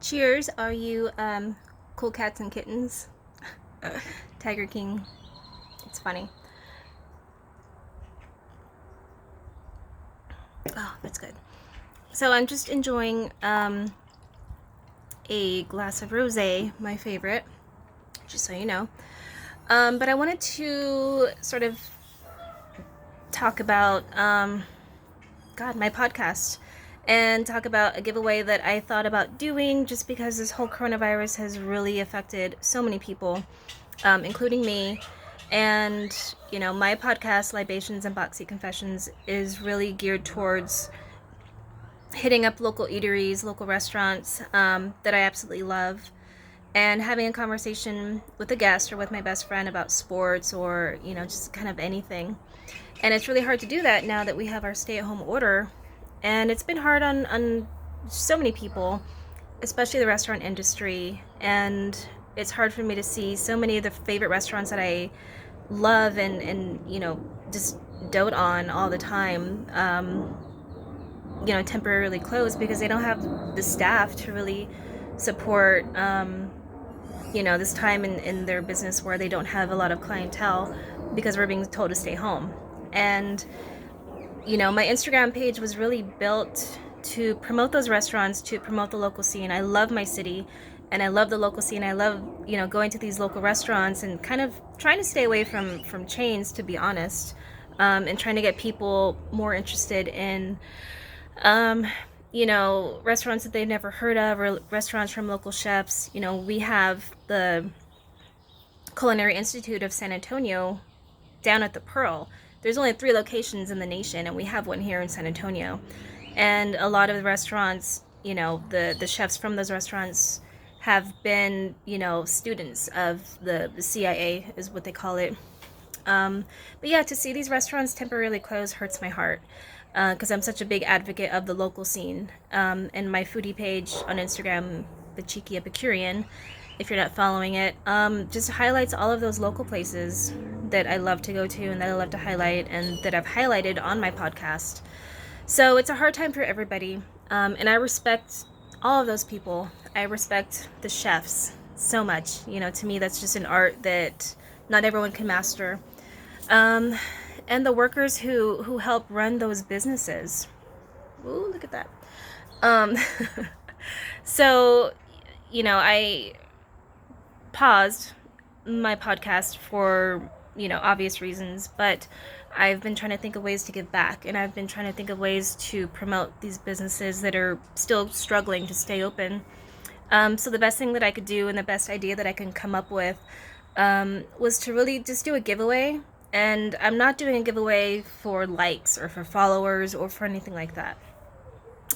Cheers, are you cool cats and kittens? Tiger King. It's funny. Oh, that's good. So I'm just enjoying a glass of rosé, my favorite, just so you know. But I wanted to sort of talk about my podcast and talk about a giveaway that I thought about doing just because this whole coronavirus has really affected so many people, including me. And, my podcast, Libations and Boxy Confessions, is really geared towards hitting up local eateries, local restaurants that I absolutely love, and having a conversation with a guest or with my best friend about sports or, just kind of anything. And it's really hard to do that now that we have our stay-at-home order. And it's been hard on so many people, especially the restaurant industry. And it's hard for me to see so many of the favorite restaurants that I love and just dote on all the time, temporarily closed because they don't have the staff to really support, this time in their business where they don't have a lot of clientele because we're being told to stay home. And my Instagram page was really built to promote those restaurants, to promote the local scene. I love my city and I love the local scene. I love, going to these local restaurants and kind of trying to stay away from chains, to be honest, and trying to get people more interested in, restaurants that they've never heard of or restaurants from local chefs. We have the Culinary Institute of San Antonio down at the Pearl. There's only 3 locations in the nation, and we have one here in San Antonio. And a lot of the restaurants, the chefs from those restaurants have been, students of the CIA, is what they call it. But yeah, to see these restaurants temporarily close hurts my heart because I'm such a big advocate of the local scene. And my foodie page on Instagram, The Cheeky Epicurean, if you're not following it, just highlights all of those local places that I love to go to and that I love to highlight and that I've highlighted on my podcast. So it's a hard time for everybody. And I respect all of those people. I respect the chefs so much. To me, that's just an art that not everyone can master. And the workers who help run those businesses. Ooh, look at that. So, I paused my podcast for, obvious reasons, but I've been trying to think of ways to give back, and I've been trying to think of ways to promote these businesses that are still struggling to stay open. So the best thing that I could do and the best idea that I can come up with was to really just do a giveaway. And I'm not doing a giveaway for likes or for followers or for anything like that.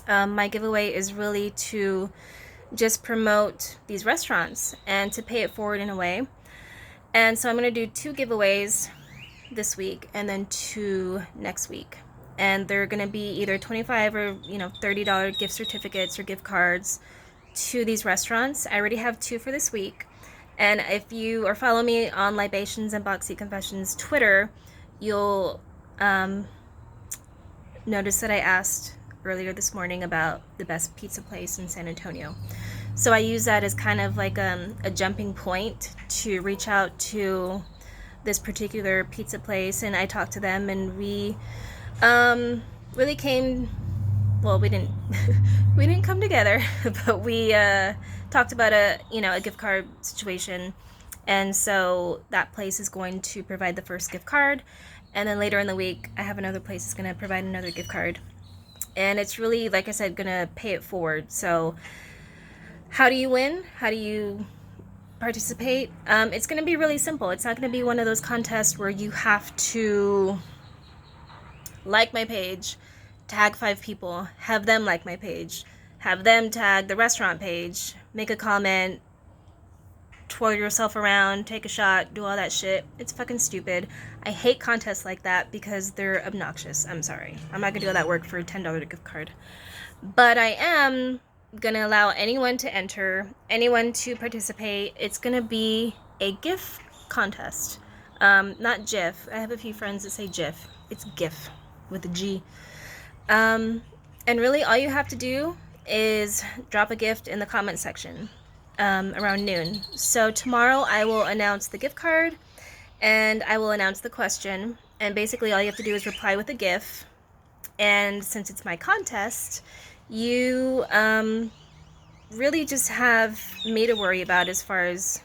My giveaway is really to just promote these restaurants and to pay it forward in a way. And so I'm going to do 2 giveaways this week and then 2 next week. And they're going to be either $25 or $30 gift certificates or gift cards to these restaurants. I already have 2 for this week. And if you are following me on Libations and Boxy Confessions Twitter, you'll notice that I asked earlier this morning about the best pizza place in San Antonio. So I use that as kind of like a jumping point to reach out to this particular pizza place, and I talked to them, and we really came. Well, we didn't we didn't come together, but we talked about a gift card situation, and so that place is going to provide the first gift card, and then later in the week I have another place that's going to provide another gift card, and it's really, like I said, going to pay it forward. So how do you win? How do you participate? It's going to be really simple. It's not going to be one of those contests where you have to like my page, tag 5 people, have them like my page, have them tag the restaurant page, make a comment, twirl yourself around, take a shot, do all that shit. It's fucking stupid. I hate contests like that because they're obnoxious. I'm sorry. I'm not gonna do all that work for a $10 gift card. But I am gonna allow anyone to enter, anyone to participate. It's gonna be a GIF contest. Not GIF. I have a few friends that say GIF. It's GIF with a G. And really all you have to do is drop a gift in the comment section around noon. So tomorrow I will announce the gift card and I will announce the question. And basically all you have to do is reply with a GIF. And since it's my contest, you really just have me to worry about as far as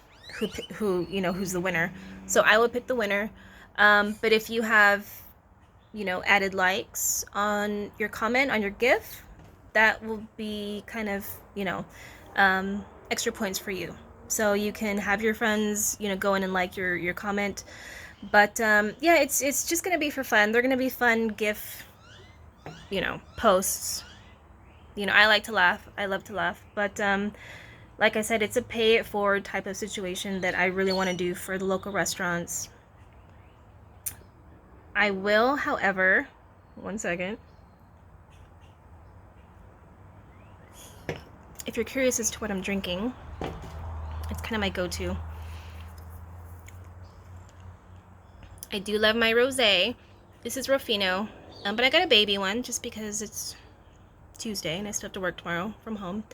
who you know, who's the winner. So I will pick the winner. But if you have, you know, added likes on your comment, on your GIF, that will be kind of, you know, extra points for you. So you can have your friends, you know, go in and like your comment. But yeah, it's just gonna be for fun. They're gonna be fun GIF, you know, posts. You know, I like to laugh. I love to laugh. But like I said, it's a pay it forward type of situation that I really want to do for the local restaurants. I will, however, one second. If you're curious as to what I'm drinking, it's kind of my go-to. I do love my rosé. This is Rufino, but I got a baby one just because it's Tuesday and I still have to work tomorrow from home.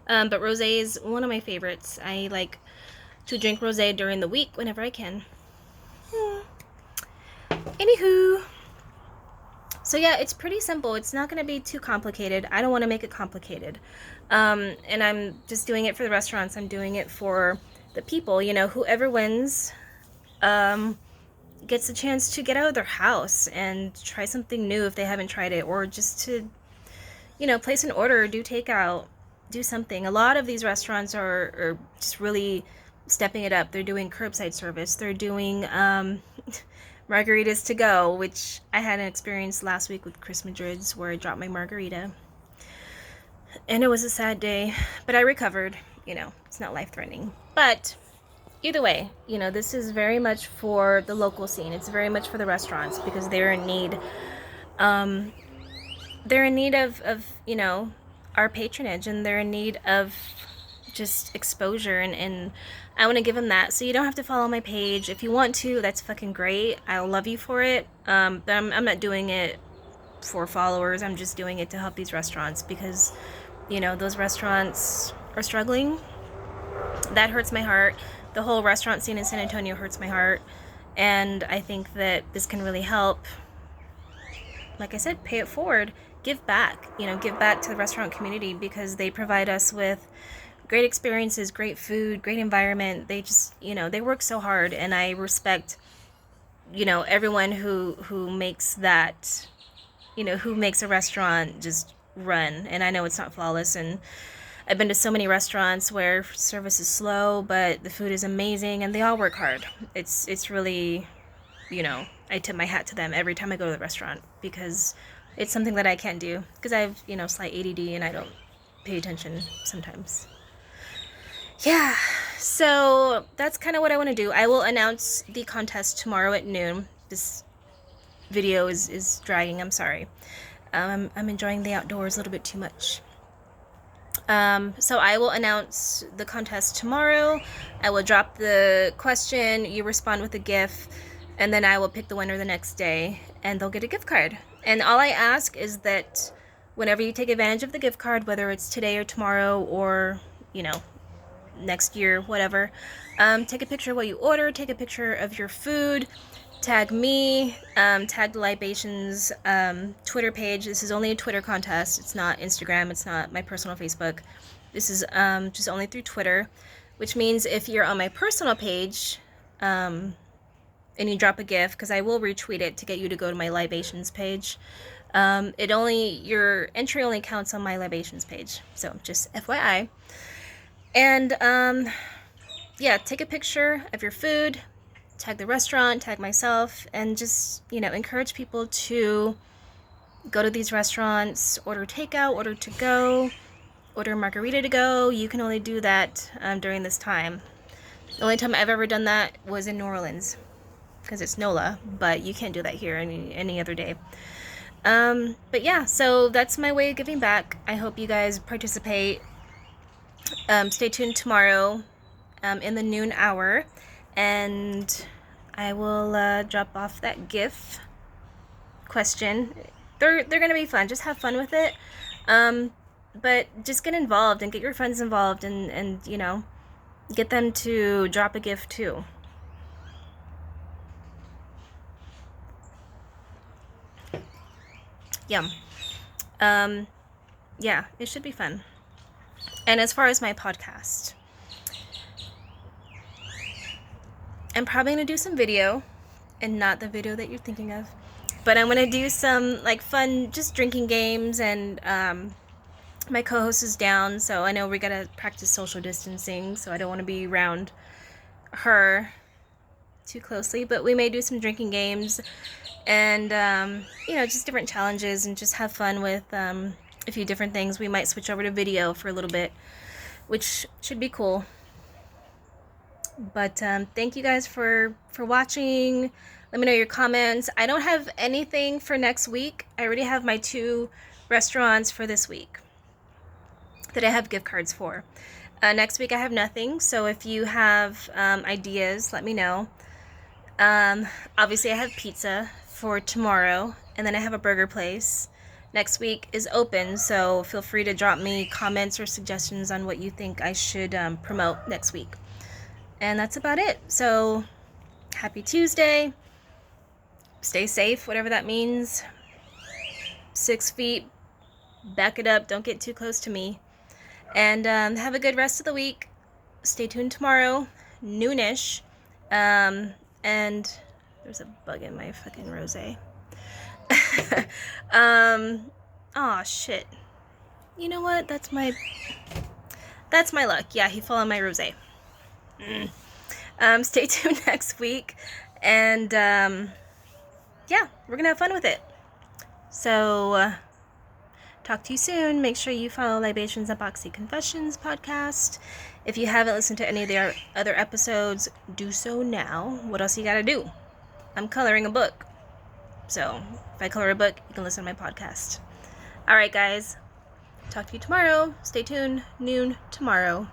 But rosé is one of my favorites. I like to drink rosé during the week whenever I can. Anywho, so yeah, it's pretty simple. It's not going to be too complicated. I don't want to make it complicated. And I'm just doing it for the restaurants. I'm doing it for the people. You know, whoever wins gets a chance to get out of their house and try something new if they haven't tried it, or just to, you know, place an order, do takeout, do something. A lot of these restaurants are just really stepping it up. They're doing curbside service. They're doing margaritas to go, which I had an experience last week with Chris Madrid's where I dropped my margarita. And it was a sad day, but I recovered. You know, it's not life-threatening. But either way, you know, this is very much for the local scene. It's very much for the restaurants because they're in need. They're in need of, you know, our patronage, and they're in need of just exposure, and I want to give them that. So you don't have to follow my page. If you want to, that's fucking great. I'll love you for it. But I'm not doing it for followers. I'm just doing it to help these restaurants because, you know, those restaurants are struggling. That hurts my heart. The whole restaurant scene in San Antonio hurts my heart, and I think that this can really help. Like I said, pay it forward. Give back. You know, give back to the restaurant community because they provide us with great experiences, great food, great environment. They just, you know, they work so hard, and I respect, you know, everyone who makes that, you know, who makes a restaurant just run. And I know it's not flawless, and I've been to so many restaurants where service is slow, but the food is amazing, and they all work hard. It's really, you know, I tip my hat to them every time I go to the restaurant because it's something that I can't do because I have, you know, slight ADD and I don't pay attention sometimes. Yeah, so that's kind of what I want to do. I will announce the contest tomorrow at noon. This video is dragging, I'm sorry. I'm enjoying the outdoors a little bit too much. So I will announce the contest tomorrow. I will drop the question, you respond with a GIF, and then I will pick the winner the next day, and they'll get a gift card. And all I ask is that whenever you take advantage of the gift card, whether it's today or tomorrow or, you know, next year, whatever, take a picture of what you order, take a picture of your food, tag me, tag the Libations Twitter page. This is only a Twitter contest. It's not Instagram. It's not my personal Facebook. This is just only through Twitter, which means if you're on my personal page and you drop a GIF, because I will retweet it to get you to go to my Libations page, your entry only counts on my Libations page. So just FYI. And yeah, take a picture of your food, tag the restaurant, tag myself, and just, you know, encourage people to go to these restaurants, order takeout, order to go, order margarita to go. You can only do that during this time. The only time I've ever done that was in New Orleans because it's NOLA, but you can't do that here any other day. But yeah, so that's my way of giving back. I hope you guys participate. Stay tuned tomorrow in the noon hour, and I will drop off that GIF question. They're gonna be fun. Just have fun with it. But just get involved and get your friends involved, and you know, get them to drop a gift too. Yum. Yeah, it should be fun. And as far as my podcast, I'm probably gonna do some video, and not the video that you're thinking of, but I'm gonna do some like fun, just drinking games, and my co-host is down, so I know we gotta practice social distancing, so I don't want to be around her too closely, but we may do some drinking games, and you know, just different challenges, and just have fun with a few different things. We might switch over to video for a little bit, which should be cool. But thank you guys for watching. Let me know your comments. I don't have anything for next week. I already have my 2 restaurants for this week that I have gift cards for. Next week I have nothing, so if you have ideas, let me know. Obviously I have pizza for tomorrow, and then I have a burger place. Next week is open, so feel free to drop me comments or suggestions on what you think I should promote next week. And that's about it. So happy Tuesday. Stay safe, whatever that means. 6 feet, back it up, don't get too close to me. And have a good rest of the week. Stay tuned tomorrow, noonish. And there's a bug in my fucking rosé. Oh shit. You know what? That's my luck. Yeah, he fell on my rosé. Stay tuned next week, and yeah, we're gonna have fun with it. So talk to you soon. Make sure you follow Libations Epoxy Confessions podcast. If you haven't listened to any of their other episodes, do so now. What else you gotta do? I'm coloring a book, so if I color a book, you can listen to my podcast. All right, guys. Talk to you tomorrow. Stay tuned. Noon tomorrow.